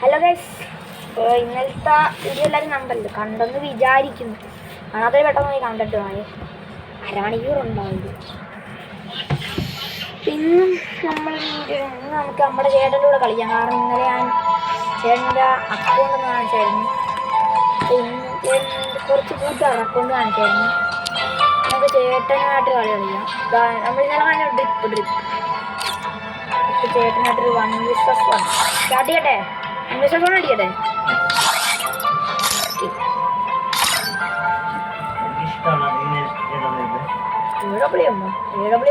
Hello guys, ഇന്നലത്തെ video എല്ലാവരും കണ്ടെന്ന് വിചാരിക്കുന്നു. കാണാതെ പെട്ടെന്ന് പോയി കണ്ടിട്ട് പോയി അരമണിക്കൂറുണ്ടാവില്ല. പിന്നെ നമുക്ക് നമ്മുടെ ചേട്ടൻ്റെ കൂടെ കളിക്കാം. കാരണം ഇന്നലെ ഞാൻ ചേട്ടൻ്റെ അക്കൗണ്ട് കാണിച്ചായിരുന്നു. കുറച്ച് കൂട്ടാണ് അക്കൗണ്ട് കാണിച്ചായിരുന്നു. നമുക്ക് ചേട്ടനായിട്ട് കളിക്കാം. നമ്മളിന്നലെ കാണാൻ ഡ്രിപ്പ് ചേട്ടനായിട്ടൊരു 1v1 സ്റ്റാർട്ട് ചെയ്യട്ടെ. 1v1 അടിക്കട്ടെ.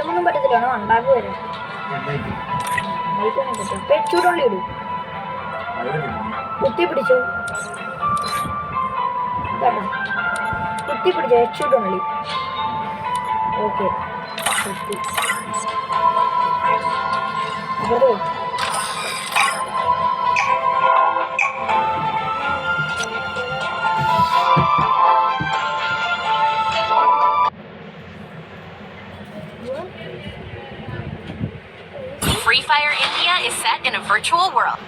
ഒന്നും പറ്റത്തില്ല, ഉണ്ടാക്കി വരും. ചൂടുള്ളി ഇടും. കുത്തി പിടിച്ചു കുത്തി പിടിച്ചു ചൂടുള്ളി. ഓക്കെ, കുത്തി Free Fire India is set in a virtual world.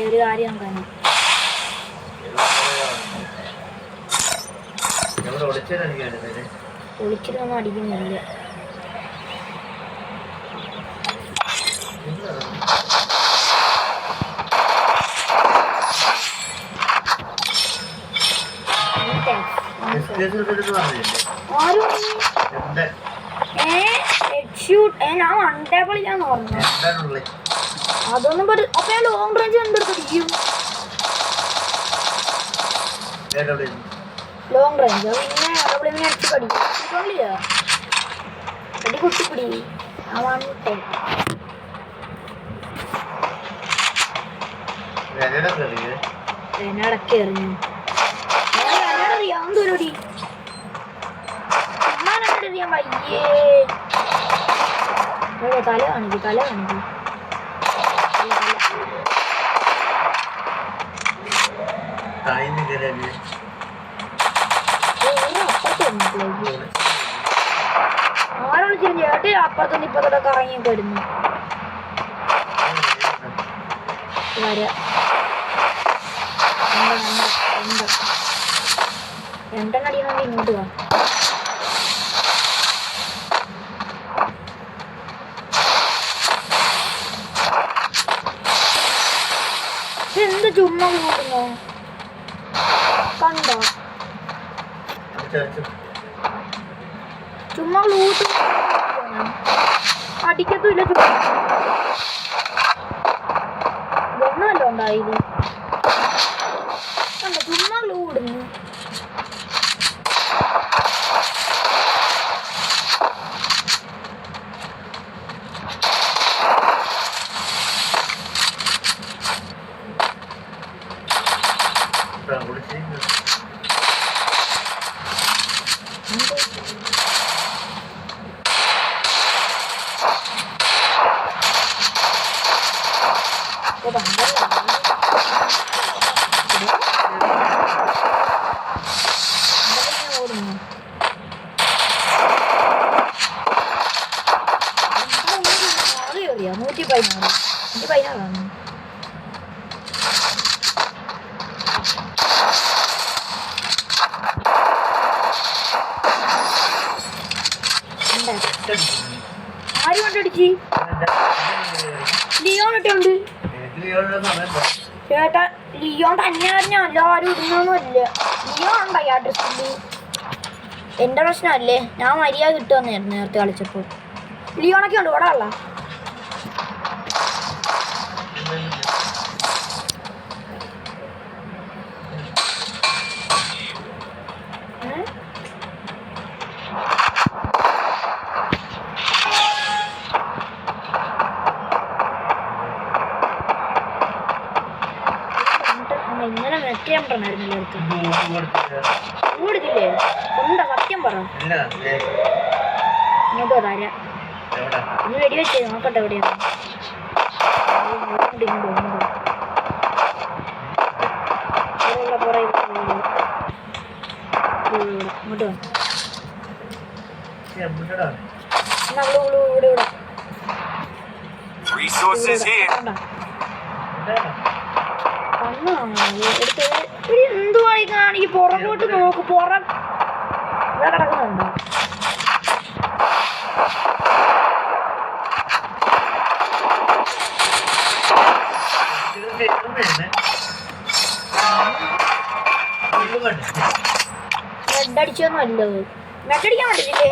ഒരു കാര്യം കാണാം. ഒളിച്ചിട്ടൊന്നും അടിക്കുന്നില്ല. ഞാൻ വണ്ടേ കളിക്കാന്ന് പറഞ്ഞു. അതൊന്നും അപ്പൊ ഞാൻ ലോങ് റേഞ്ച് എന്തെടുക്കും. ലോങ് റേഞ്ച് പിന്നെ അടിച്ച് കടിക്കില്ല. അടി കുട്ടിപ്പിടി. ആ വണ്ടേ ഇടക്ക് എറിഞ്ഞു. അറിയാവുന്നൊരുടി ഞാൻ വയ്യേ. തല കാണിക്കും. ആരാണ് ചേട്ടൻ അപ്പുറത്തുനിന്ന് ഇപ്പത്തോടെ കറങ്ങിയൊക്കെ വരുന്നു. രണ്ടെണ്ണടിയാണെങ്കിൽ ഇങ്ങോട്ട് വാ. എന്ത് ചുമ്മാ നോക്കുന്നോ? കണ്ടോ? ചുമ്മാ ലൂട്ട് അടിക്കത്തുമില്ല. ഒന്നുമല്ല ഉണ്ടായില്ല. കണ്ടോ ചുമ്മാ ലൂടുന്നു. നൂറ്റി 16 ആര് കൊണ്ടടിച്ച് ലിയോൺ ഇട്ടുണ്ട്. ചേട്ടാ ലിയോൺ തന്നെയായിരുന്നു. എല്ലാവരും ഇടുന്നൊന്നുമല്ല. ലിയോൺ ഉണ്ടായി ആ ഡ്രസ്സിൽ. എൻ്റെ പ്രശ്നമല്ലേ, ഞാൻ മര്യാദ കിട്ടുമെന്നായിരുന്നു നേരത്തെ കളിച്ചപ്പോൾ. ലിയോണൊക്കെ ഉണ്ട് ഇവിടെ ഉള്ള. ഇന്നലെ മെറ്റേണ്ടായിരുന്നില്ല അടുത്ത് കൊടുത്തില്ലേ ഉണ്ടാ സത്യം പറ ഇങ്ങോട്ട് തരാം ഇന്ന് വെടിവെച്ചേ നോക്കട്ടെ എവിടെയാണ് ഇങ്ങോട്ട് ഇവിടെ Resources here. എന്തുവായി കാണിക്ക് പുറകോട്ട് നോക്ക് ഇവിടെ കിടക്കുന്നുണ്ടോ മെഡടിച്ചൊന്നും അല്ലോ മെഡടിക്കാൻ പറ്റില്ലേ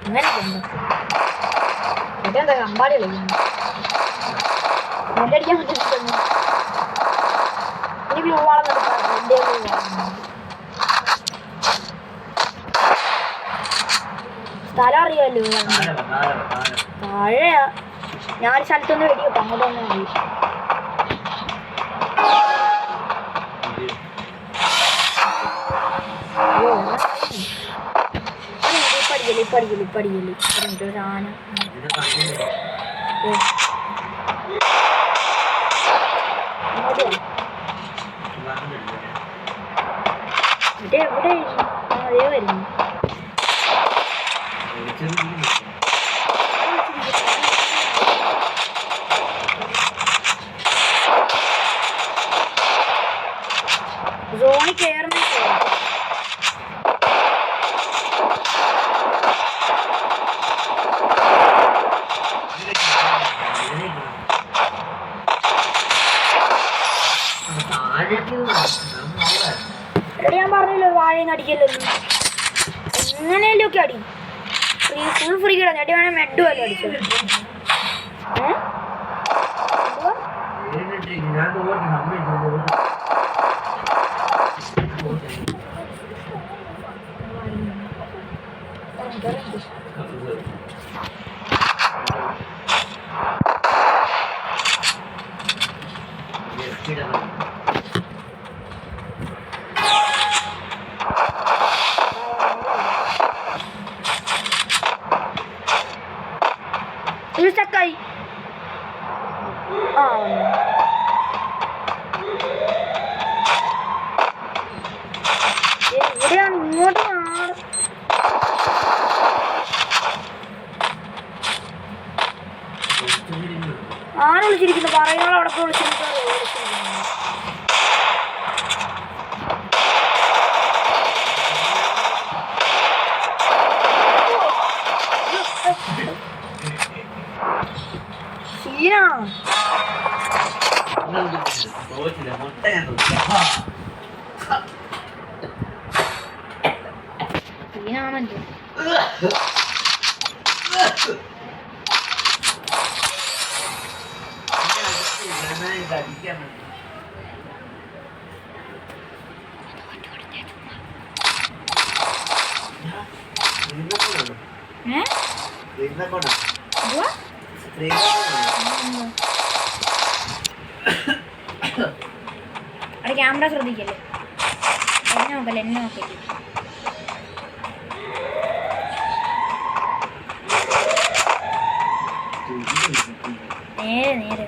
അങ്ങനെയൊക്കെ ഉണ്ടോ ഇതെന്താ അമ്പാടി കളിക്കുന്നു മെഡടിക്കാൻ പറ്റില്ല എനിക്ക് ഗ്ലൂവാളം സ്ഥലം അറിയാമല്ലോ താഴെയാ ഞാനൊരു സ്ഥലത്തൊന്ന് വെടി വെക്കാം അങ്ങോട്ട് വന്നാൽ മതി ഇപ്പടിക്കല് ഒരു ആന എവിടെ അതേ വരുന്നു സോണി കയറുന്ന ഞാൻ പറഞ്ഞല്ലോ വാഴയും അടിക്കല്ലോ എങ്ങനെയല്ലോ ഒക്കെ അടി ഫുൾ ഫ്രീ കിടന്നു അടി വേണേ മെഡ് വല്ലതും അടിച്ചത് ഇത് സ്റ്റക്കായി ആ എവിടെയാണ് ഇങ്ങോട്ട് ആരെ വിളിച്ചിരിക്കുന്നു പറയുന്ന അവിടെ പോയി വിളിച്ചിരിക്കുന്നു സീനാണല്ലോ അവിടെ ക്യാമറ ശ്രദ്ധിക്കല്ലേ എന്നെ നോക്കല്ലേ നേരെ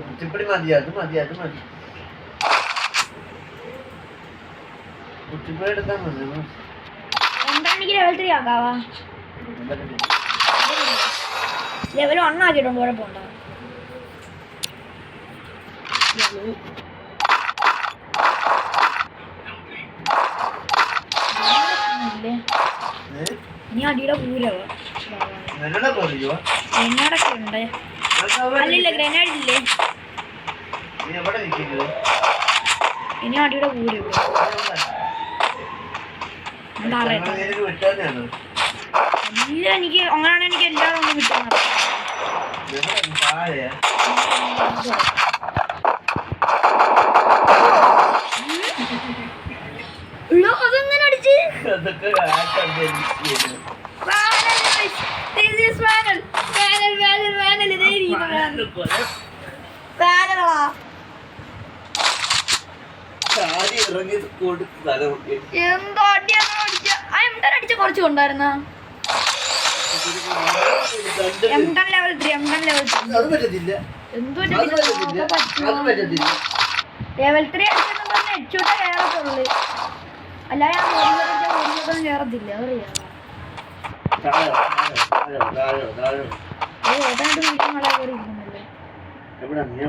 കുറ്റിപ്പടി മതി അത് മതി കുറ്റിപ്പടി എടുക്കാൻ മതി ലെവൽ 3 ആക്കാവാ ലെവൽ 1 ആക്കിയിട്ടുണ്ട് കുഴപ്പമുണ്ടോ ഇനി അടിയുടെ പൂരവ എന്നോടാ പറയോ ഗ്രനേഡൊക്കെ ഉണ്ട്. അല്ലില്ല ഗ്രനേഡ് ഇല്ലേ? നീ എവിടെ നിൽക്കുന്നത് ഇനി അടിയുടെ പൂരവ വിട്ടാന്നാണ് ഇല്ല എനിക്ക് അങ്ങനെയാണ് എനിക്ക് എല്ലാവരും ഒന്നും കിട്ടുന്നത്. താഴെയാ അതെങ്ങനെ അടിച്ച് അതൊക്കെ ഇറങ്ങി കൊടുത്ത് തല എന്തോ അടിച്ച കുറച്ച് കൊണ്ടായിരുന്ന ലെവൽ 3 അത് പറ്റത്തില്ല എന്തോ അത് പറ്റത്തില്ല ലെവൽ 3 അടിച്ചെന്ന് പറഞ്ഞ ഹെഡ്ഷോട്ട് കയറത്തുള്ളു. അല്ലാതെ കയറത്തില്ല. അറിയാം ഏതാണ്ട് വീട്ടിൽ മഴ കയറി ഇരിക്കുന്നല്ലേ. എവിടെ നീ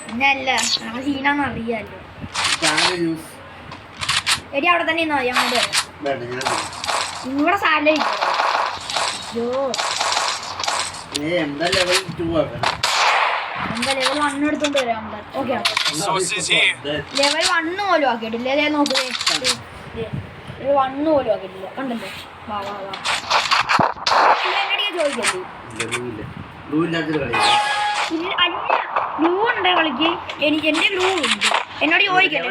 പിന്നല്ല നമ്മളെ സീനാന്ന് അറിയാലോ. എടി അവിടെ തന്നെ ഇന്നോ ഞങ്ങളുടെ നിങ്ങളുടെ സാലറി എന്താ ലെവൽ 2 ആക്കണം എന്താ ലെവൽ 1 എടുത്തോണ്ട് വരാം. ഓക്കെ ലെവൽ 1 പോലും ആക്കിയിട്ടില്ല. നോക്കേ ലെവൽ 1 പോലും ആക്കിയിട്ടില്ല. കണ്ടല്ലോ. വാ വാ വാ ചോദിക്കല്ലേ അല്ല ഗ്ലൂ ഉണ്ടേ കളിക്ക്. എനിക്ക് എന്റെ ഗ്ലൂ ഉണ്ട്. എന്നോട് ചോദിക്കല്ലേ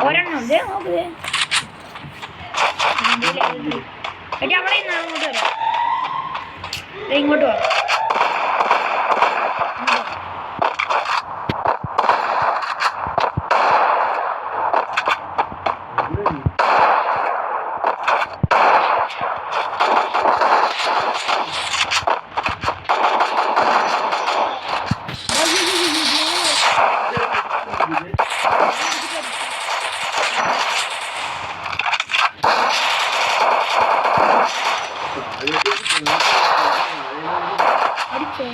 ഒരെണ്ണം ഉണ്ട്. നോക്കേ എടി അവിടെ നിന്ന് അങ്ങോട്ട് വരാം. ഇങ്ങോട്ട് വാ. അടിച്ചോ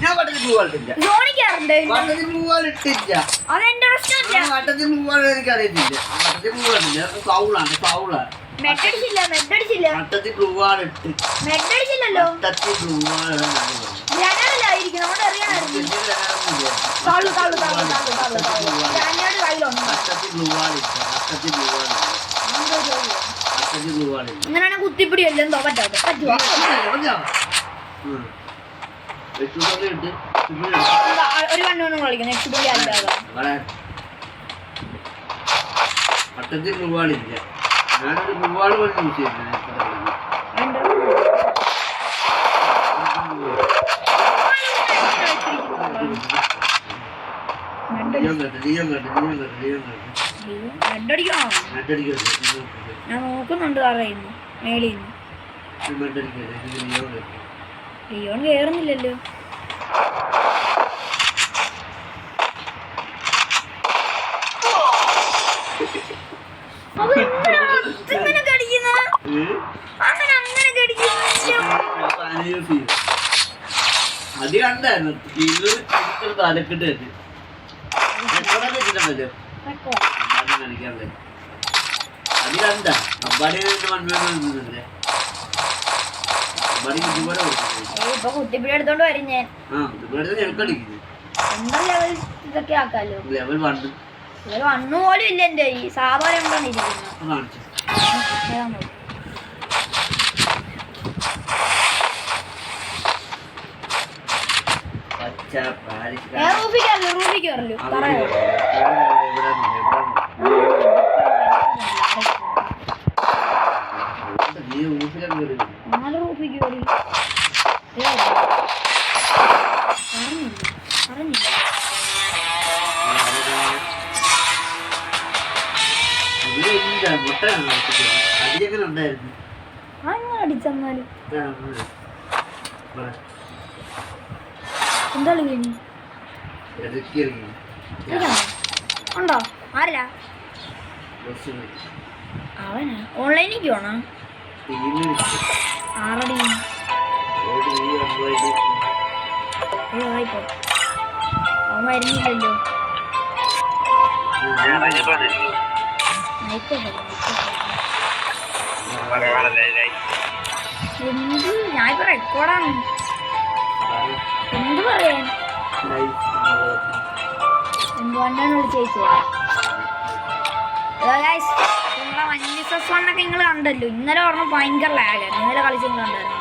ഞാൻ വട്ടത്തിൽ പൂവാളിട്ടില്ല. അതെന്റെ പ്രശ്നമില്ല. വട്ടത്തിൽ പൂവാളി എനിക്ക് അറിയത്തില്ല. വട്ടത്തിൽ പൂവാളിട്ടില്ല. ഫൗളാണ് ഫൗളാണ്. വട്ടത്തിൽ പൂവാളിട്ട് മെഡടിച്ചില്ലല്ലോ. വട്ടത്തിൽ പൂവാളാണ്. ജനറലായിരിക്കും. അവിടെ അറിയാമായിരുന്നു. അങ്ങനെയാണ് കുത്തിപ്പിടി എല്ലാം പറ്റാതെ പറ്റുവാ. ഒരു കണ്ണു കളിക്കണം. എട്ടുപിടി അല്ലാതെ വട്ടത്തിൽ പൂവാളില്ല. ഞാനൊരു പൂവാള് പോലെ യൂസ് ചെയ്യുന്നത്. ഞാൻ നോക്കുന്നുണ്ട്. അറിയുന്നു മേളിൽ ലിയോൺ കേറുന്നില്ലല്ലോ. അത് കണ്ടായിരുന്നു. തലക്കിട്ട് വെച്ചിട്ടുണ്ടല്ലോ. കളിക്കാറുണ്ട്. അത് കണ്ടാ അമ്പാടി മൺമേലെ ഇപ്പൊ കുത്തിപ്പിടി എടുത്തോണ്ട് വരും ഞാൻ. ലെവൽ ഇതൊക്കെ ആക്കാലോ. ലെവൽ 1 പോലും ഇല്ല എന്റെ ഈ സാധാരണ എന്താണ് ഇരിക്കുന്നത്. റൂഫിക്കല്ലോ പറയാ മുട്ടയാണ് അടിയെങ്ങനെ ഉണ്ടായിരുന്നു അങ്ങനെ അടിച്ചെന്നാലും ആ, ആ. പറ. എന്താ കളി ഇടയ്ക്ക് ഇറങ്ങി. ഉണ്ടോ ആരല്ല ബസ്സിന് അവനാ ഓൺലൈനിലേക്ക് പോണോ ടീമിൽ ആറടി ഓടി ഈ അമ്പതിൽ ആയിപ്പോ അവൻ വരുന്നില്ലല്ലോ ആയിക്കോട്ടെ എന്ത് ഞാനിപ്പോ റെക്കോർഡാണ് എന്ത് പറയാൻ എന്തുകൊണ്ടാണ് വിളിച്ചേച്ചത് നിങ്ങളെ വന്നൊക്കെ നിങ്ങൾ കണ്ടല്ലോ ഇന്നലെ പറഞ്ഞ ഭയങ്കര ലാഗായിരുന്നു ഇന്നലെ കളിച്ചും കണ്ടായിരുന്നു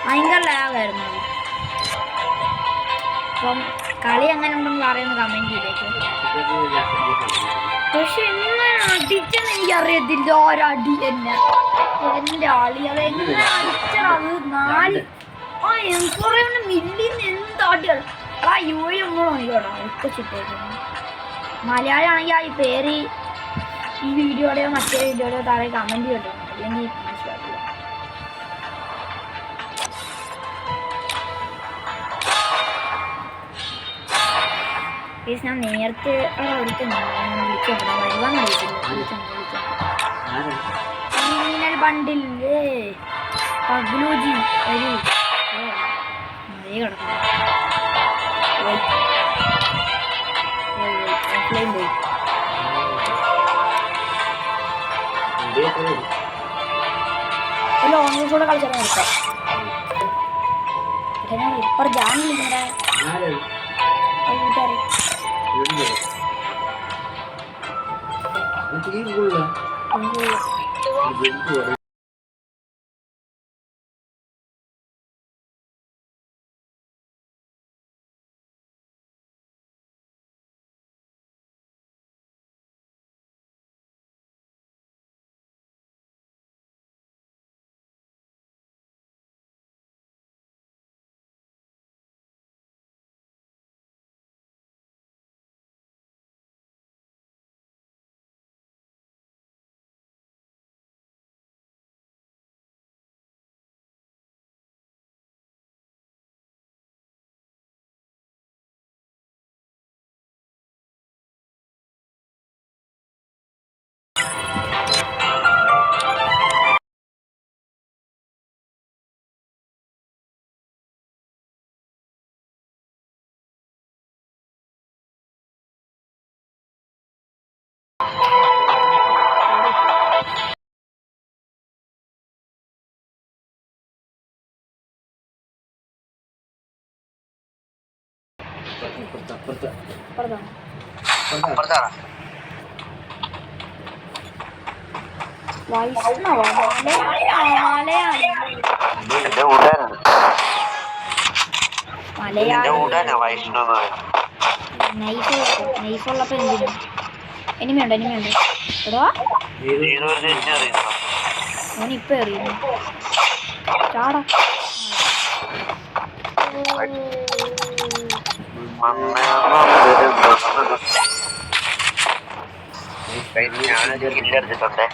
ഭയങ്കര ലാഗായിരുന്നു അപ്പം കളി എങ്ങനെ ഉണ്ടെന്ന് പറയുന്ന കമന്റ് ചെയ്തേക്ക് പക്ഷെ എങ്ങനെ അടിച്ചെന്ന് എനിക്കറിയത്തില്ല ഒരടി എന്നെ എന്റെ ആളി അത് എങ്ങനെ അടിച്ചത് നാല് ആ കുറെ മില്ലിന്ന് എന്താട്ടിയാണ് ആ യൂഴുമ്പോൾ നോക്കിക്കോട്ടോ ഒക്കെ ചുറ്റേക്കുന്നു മലയാളം ആണെങ്കിൽ ആ പേര് ഈ വീഡിയോയുടെയോ മറ്റേ വീഡിയോയുടെയോ താഴെ കമന്റ് ചെയ്യട്ടോ അല്ലെങ്കിൽ മനസ്സിലാക്കില്ല പ്ലീസ് ഞാൻ നേരത്തെ വിളിച്ചോ വരുവാൻ വിളിച്ചോ ക്രിമിനൽ ബണ്ടില്ലേ പഗ്ലൂജി വരൂ അതേ കിടക്കുന്നു ഓഫ്ലൈൻ പോയി ഓൺലൈൻ കൂടെ കളിച്ചാൽ നിർത്താം ഇപ്പൊ ജാൻ വിളിക്കണേ കൂട്ടുകാരെ വൈഷ്ണവ നൈഫുള്ളപ്പോ എന്തിനു എനിമയുണ്ട് എടാ ഓനിപ്പോ എറിയുന്നു ചാടാ ഞാനൊരു കില്ലെടുത്തിട്ടുണ്ടേ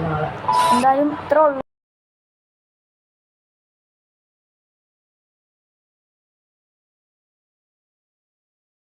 നാളെ എന്തായാലും ഇത്ര ഉള്ളു.